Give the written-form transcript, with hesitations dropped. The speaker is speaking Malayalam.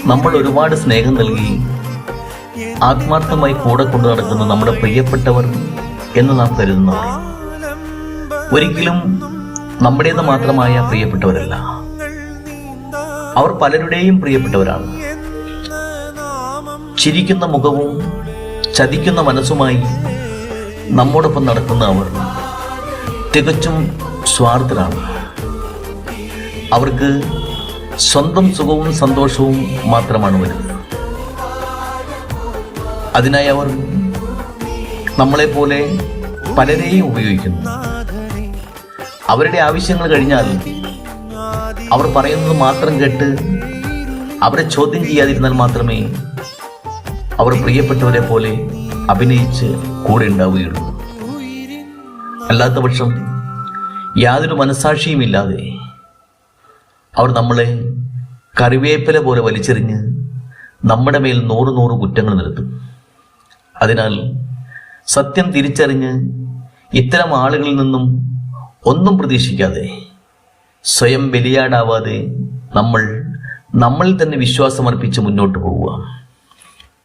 നമ്മൾ ഒരുപാട് സ്നേഹം നൽകി ആത്മാർത്ഥമായി കൂടെ കൊണ്ടു നടക്കുന്ന നമ്മുടെ പ്രിയപ്പെട്ടവർ എന്ന് നാം കരുതുന്നവർ ഒരിക്കലും നമ്മുടേത് മാത്രമായ പ്രിയപ്പെട്ടവരല്ല. അവർ പലരുടെയും പ്രിയപ്പെട്ടവരാണ്. ചിരിക്കുന്ന മുഖവും ചതിക്കുന്ന മനസ്സുമായി നമ്മോടൊപ്പം നടക്കുന്ന അവർ തികച്ചും സ്വാർത്ഥരാണ്. അവർക്ക് സ്വന്തം സുഖവും സന്തോഷവും മാത്രമാണ് വരുന്നത്. അതിനായി അവർ നമ്മളെപ്പോലെ പലരെയും ഉപയോഗിക്കുന്നു. അവരുടെ ആവശ്യങ്ങൾ കഴിഞ്ഞാൽ അവർ പറയുന്നത് മാത്രം കേട്ട് അവരെ ചോദ്യം ചെയ്യാതിരുന്നാൽ മാത്രമേ അവർ പ്രിയപ്പെട്ടവരെ പോലെ അഭിനയിച്ച് കൂടെ ഉണ്ടാവുകയുള്ളൂ. അല്ലാത്ത പക്ഷം യാതൊരു മനസാക്ഷിയുമില്ലാതെ അവർ നമ്മളെ കറിവേപ്പില പോലെ വലിച്ചെറിഞ്ഞ് നമ്മുടെ മേൽ 100 കുറ്റങ്ങൾ നിരത്തും. അതിനാൽ സത്യം തിരിച്ചറിഞ്ഞ് ഇത്തരം ആളുകളിൽ നിന്നും ഒന്നും പ്രതീക്ഷിക്കാതെ സ്വയം ബലിയാടാവാതെ നമ്മളിൽ തന്നെ വിശ്വാസമർപ്പിച്ച് മുന്നോട്ട് പോവുക.